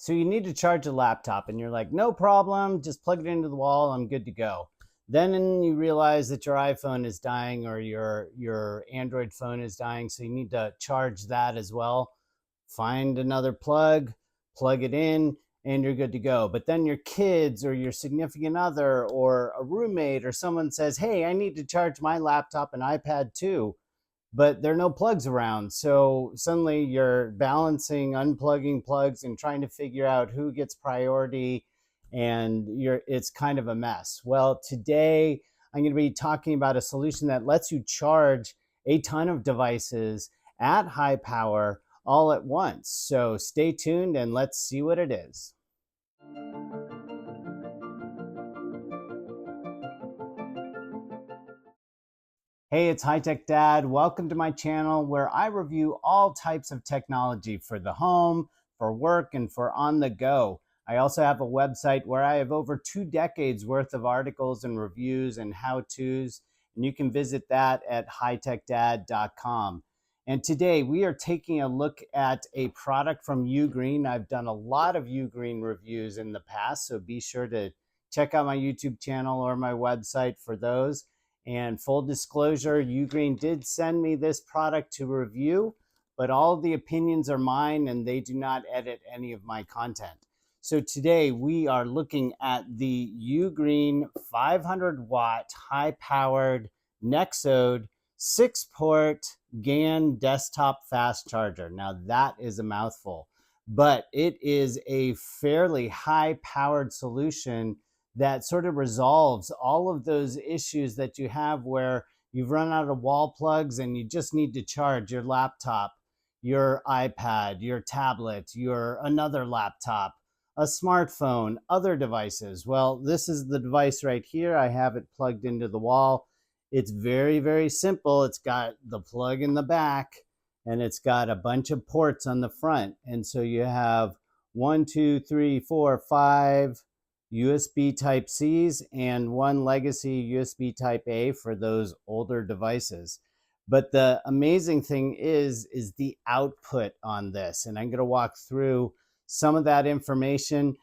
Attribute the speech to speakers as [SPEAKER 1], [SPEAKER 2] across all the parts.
[SPEAKER 1] So you need to charge a laptop and you're like, no problem, just plug it into the wall, I'm good to go. Then you realize that your iPhone is dying or your Android phone is dying, so you need to charge that as well. Find another plug, plug it in, and you're good to go. But then your kids or your significant other or a roommate or someone says, hey, I need to charge my laptop and iPad too, but there are no plugs around. So suddenly you're balancing, unplugging plugs and trying to figure out who gets priority, and it's kind of a mess. Well, today I'm going to be talking about a solution that lets you charge a ton of devices at high power all at once. So stay tuned and let's see what it is. Hey, it's HighTechDad. Welcome to my channel where I review all types of technology for the home, for work, and for on the go. I also have a website where I have over 2 decades worth of articles and reviews and how-tos, and you can visit that at hightechdad.com. And today we are taking a look at a product from UGREEN. I've done a lot of UGREEN reviews in the past, so be sure to check out my YouTube channel or my website for those. And full disclosure, UGREEN did send me this product to review, but all of the opinions are mine and they do not edit any of my content. So today we are looking at the UGREEN 500-watt high-powered Nexode 6-port GaN Desktop Fast Charger. Now that is a mouthful, but it is a fairly high-powered solution that sort of resolves all of those issues that you have where you've run out of wall plugs and you just need to charge your laptop, your iPad, your tablet, your another laptop, a smartphone, other devices. Well, this is the device right here. I have it plugged into the wall. It's very, very simple. It's got the plug in the back and it's got a bunch of ports on the front. And so you have 1, 2, 3, 4, 5 USB Type-Cs and one legacy USB Type-A for those older devices. But the amazing thing is the output on this. And I'm going to walk through some of that information.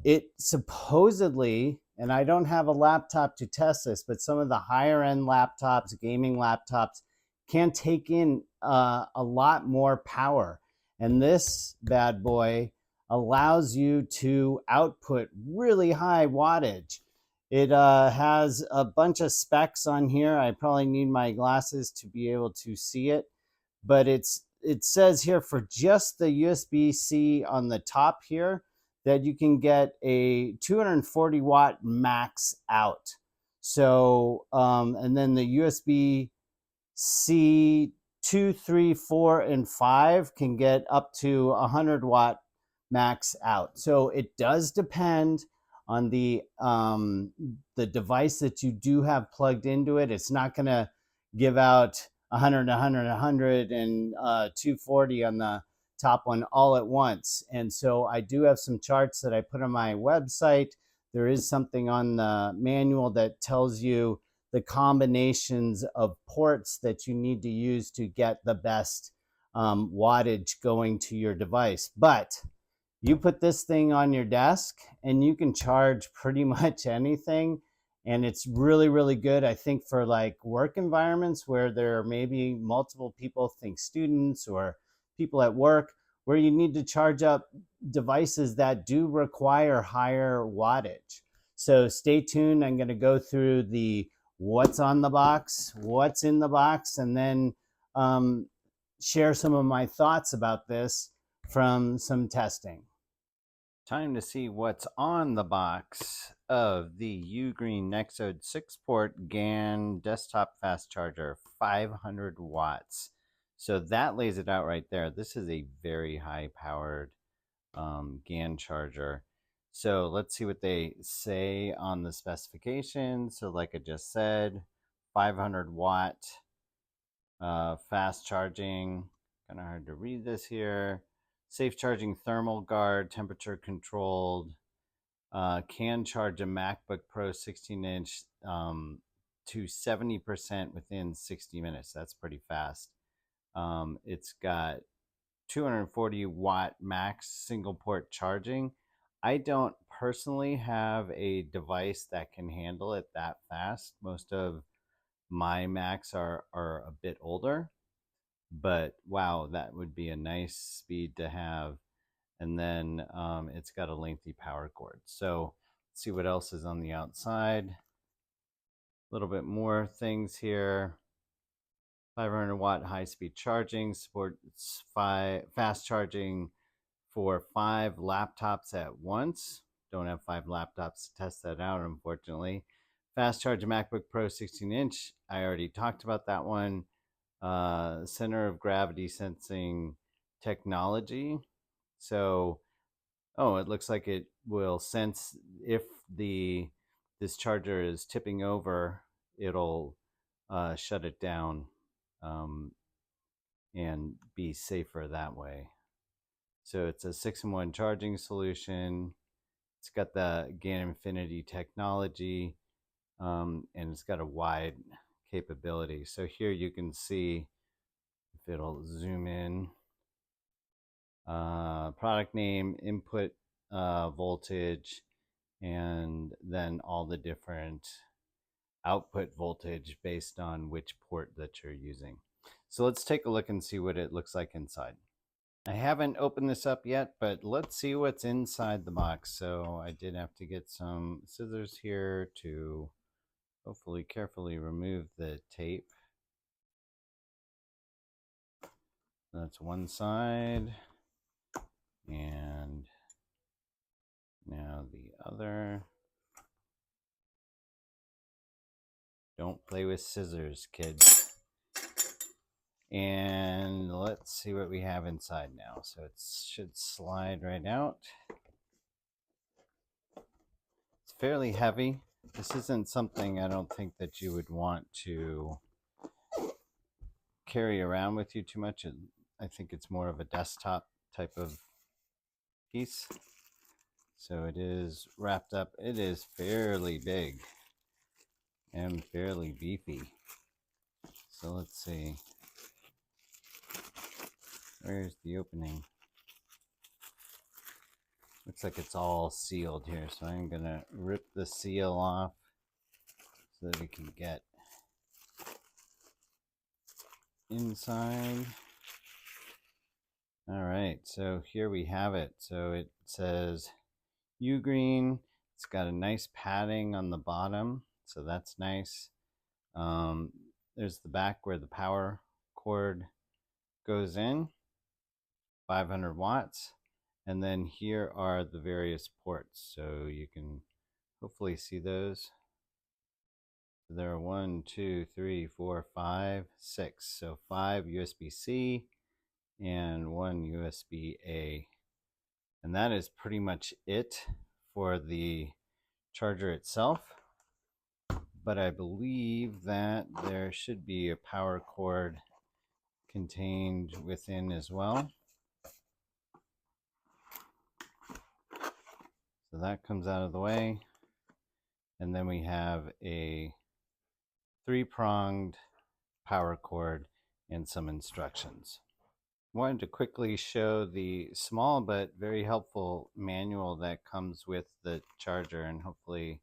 [SPEAKER 1] It supposedly, and I don't have a laptop to test this, but some of the higher end laptops, gaming laptops, can take in a lot more power. And this bad boy allows you to output really high wattage. It has a bunch of specs on here. I probably need my glasses to be able to see it, but it says here for just the USB-C on the top here that you can get a 240 watt max out. So, and then the USB-C 2, 3, 4, and 5 can get up to 100 watt max out. So it does depend on the device that you do have plugged into it. It's not going to give out 100, 100, 100, and 240 on the top one all at once. And so I do have some charts that I put on my website. There is something on the manual that tells you the combinations of ports that you need to use to get the best wattage going to your device. But you put this thing on your desk and you can charge pretty much anything. And it's really, really good, I think, for like work environments where there are maybe multiple people, think students or people at work, where you need to charge up devices that do require higher wattage. So stay tuned. I'm going to go through the what's on the box, what's in the box, and then share some of my thoughts about this from some testing. Time to see what's on the box of the UGREEN Nexode 6-port GaN Desktop Fast Charger, 500 watts. So that lays it out right there. This is a very high-powered GaN charger. So let's see what they say on the specifications. So like I just said, 500 watt fast charging. Kind of hard to read this here. Safe charging, thermal guard, temperature controlled. Can charge a MacBook Pro 16-inch to 70% within 60 minutes. That's pretty fast. It's got 240 watt max single port charging. I don't personally have a device that can handle it that fast. Most of my Macs are a bit older, but wow, that would be a nice speed to have. And then it's got a lengthy power cord. So let's see what else is on the outside. A little bit more things here. 500 watt high speed charging, supports fast charging for 5 laptops at once. Don't have 5 laptops to test that out, unfortunately. Fast charge MacBook Pro 16-inch. I already talked about that one. Center of gravity sensing technology. So, it looks like it will sense if this charger is tipping over, it'll shut it down and be safer that way. So it's a 6-in-1 charging solution. It's got the GaN Infinity technology, and it's got a wide capability. So here you can see, if it'll zoom in, product name, input voltage, and then all the different output voltage based on which port that you're using. So let's take a look and see what it looks like inside. I haven't opened this up yet, but let's see what's inside the box. So I did have to get some scissors here to hopefully carefully remove the tape. That's one side, and now the other. Don't play with scissors, kids. And let's see what we have inside now. So it should slide right out. It's fairly heavy. This isn't something I don't think that you would want to carry around with you too much. I think it's more of a desktop type of piece. So it is wrapped up. It is fairly big and fairly beefy. So let's see. Where's the opening? Looks like it's all sealed here, so I'm gonna rip the seal off so that we can get inside. All right, so here we have it. So it says UGREEN. It's got a nice padding on the bottom, so that's nice. There's the back where the power cord goes in, 500 watts. And then here are the various ports. So you can hopefully see those. There are 1, 2, 3, 4, 5, 6. So 5 USB-C and 1 USB-A. And that is pretty much it for the charger itself. But I believe that there should be a power cord contained within as well. So that comes out of the way. And then we have a 3-pronged power cord and some instructions. Wanted to quickly show the small but very helpful manual that comes with the charger, and hopefully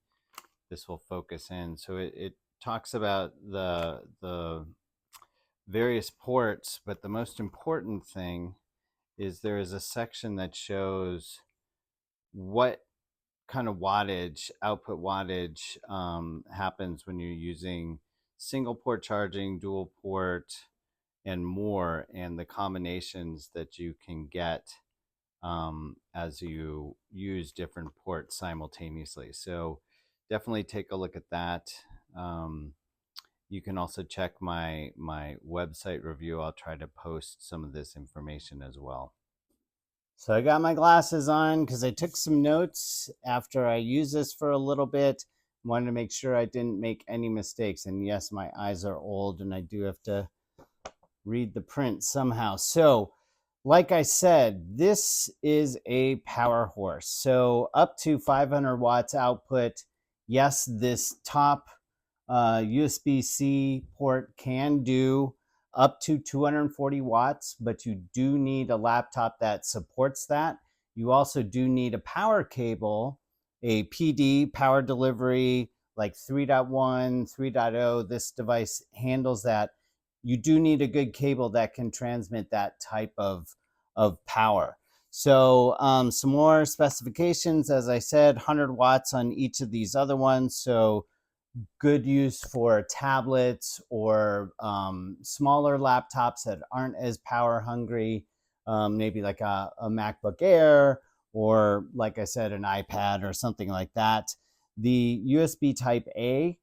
[SPEAKER 1] this will focus in. So it talks about the various ports, but the most important thing is there is a section that shows what kind of wattage, output wattage happens when you're using single port charging, dual port, and more, and the combinations that you can get as you use different ports simultaneously. So definitely take a look at that. You can also check my website review. I'll try to post some of this information as well. So I got my glasses on because I took some notes after I used this for a little bit. Wanted to make sure I didn't make any mistakes. And yes, my eyes are old and I do have to read the print somehow. So like I said, this is a power horse. So up to 500 watts output. Yes, this top USB-C port can do up to 240 watts, but you do need a laptop that supports that. You also do need a power cable, a PD, power delivery, like 3.1, 3.0. This device handles that. You do need a good cable that can transmit that type of power. So some more specifications, as I said, 100 watts on each of these other ones. So good use for tablets or smaller laptops that aren't as power hungry, maybe like a MacBook Air, or like I said, an iPad or something like that. The USB Type A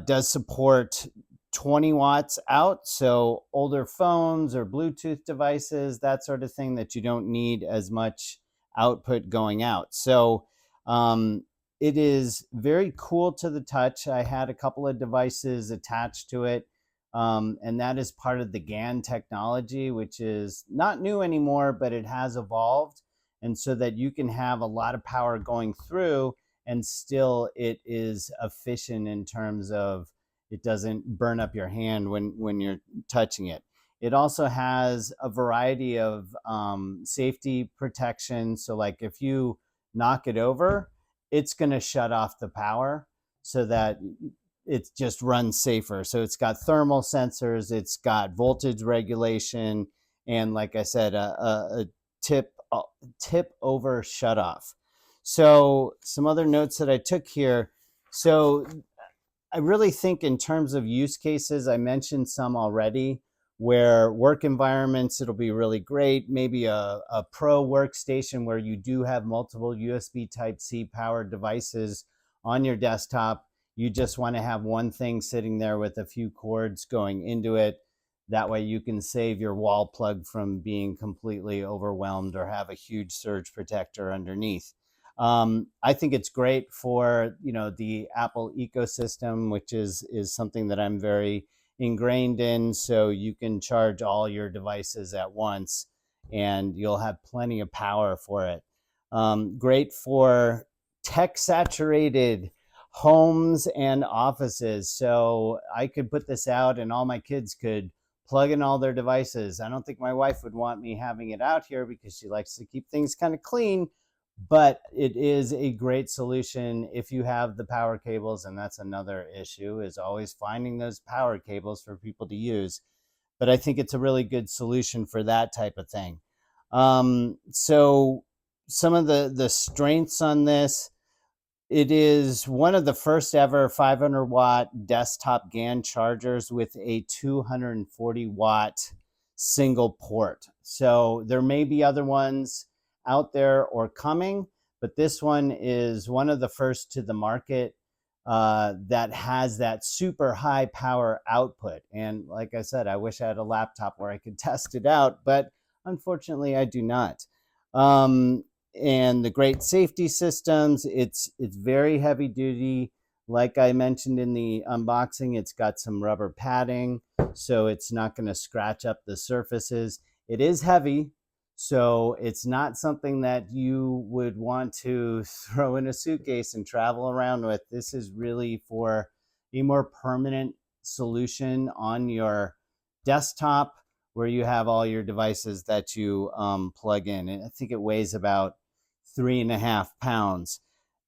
[SPEAKER 1] does support 20 watts out, so older phones or Bluetooth devices, that sort of thing, that you don't need as much output going out. So it is very cool to the touch. I had a couple of devices attached to it, and that is part of the GaN technology, which is not new anymore, but it has evolved, and so that you can have a lot of power going through and still it is efficient in terms of it doesn't burn up your hand when you're touching it. It also has a variety of safety protection. So like if you knock it over, it's going to shut off the power so that it just runs safer. So it's got thermal sensors, it's got voltage regulation, and like I said, a tip over shut off. So some other notes that I took here. So I really think in terms of use cases, I mentioned some already, where work environments, it'll be really great. Maybe a pro workstation where you do have multiple USB Type-C powered devices on your desktop. You just want to have one thing sitting there with a few cords going into it. That way you can save your wall plug from being completely overwhelmed or have a huge surge protector underneath. I think it's great for, you know, the Apple ecosystem, which is something that I'm very ingrained in. So you can charge all your devices at once and you'll have plenty of power for it. Great for tech saturated homes and offices. So I could put this out and all my kids could plug in all their devices. I don't think my wife would want me having it out here because she likes to keep things kind of clean, but it is a great solution if you have the power cables, and that's another issue, is always finding those power cables for people to use. But I think it's a really good solution for that type of thing. So some of the strengths on this, it is one of the first ever 500 watt desktop GaN chargers with a 240 watt single port. So there may be other ones out there or coming, but this one is one of the first to the market that has that super high power output. And like I said, I wish I had a laptop where I could test it out, but unfortunately I do not. And the great safety systems, it's very heavy duty. Like I mentioned in the unboxing, it's got some rubber padding, so it's not going to scratch up the surfaces. It is heavy, so it's not something that you would want to throw in a suitcase and travel around with. This is really for a more permanent solution on your desktop where you have all your devices that you plug in. And I think it weighs about 3.5 pounds.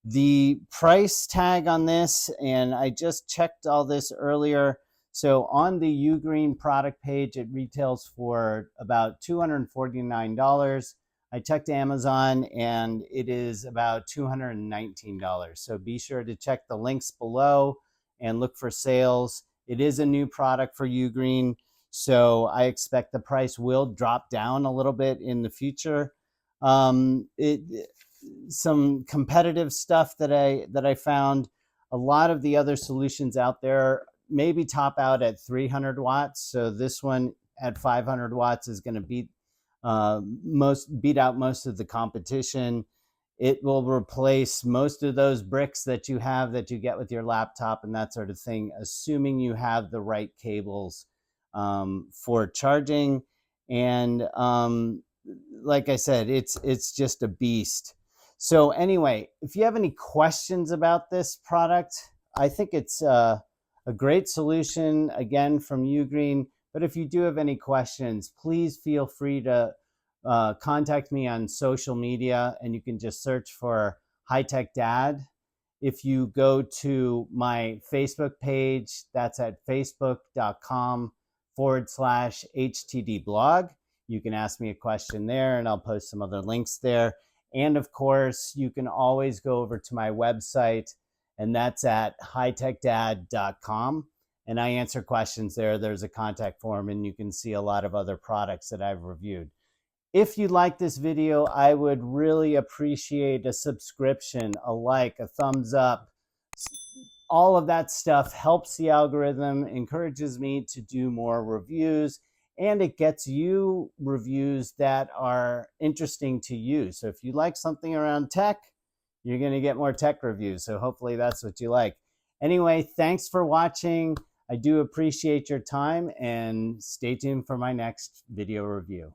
[SPEAKER 1] The price tag on this, and I just checked all this earlier, so on the UGREEN product page, it retails for about $249. I checked Amazon and it is about $219. So be sure to check the links below and look for sales. It is a new product for UGREEN, so I expect the price will drop down a little bit in the future. Some competitive stuff that I found, a lot of the other solutions out there maybe top out at 300 watts. So this one at 500 watts is going to beat out most of the competition. It will replace most of those bricks that you have that you get with your laptop and that sort of thing, assuming you have the right cables for charging. And like I said, it's just a beast. So anyway, if you have any questions about this product, I think it's a great solution, again, from UGREEN. But if you do have any questions, please feel free to contact me on social media, and you can just search for HighTechDad. If you go to my Facebook page, that's at facebook.com/HTD blog. You can ask me a question there, and I'll post some other links there. And of course, you can always go over to my website, and that's at HighTechDad.com. And I answer questions there. There's a contact form, and you can see a lot of other products that I've reviewed. If you like this video, I would really appreciate a subscription, a like, a thumbs up. All of that stuff helps the algorithm, encourages me to do more reviews, and it gets you reviews that are interesting to you. So if you like something around tech, you're going to get more tech reviews. So hopefully that's what you like. Anyway, thanks for watching. I do appreciate your time, and stay tuned for my next video review.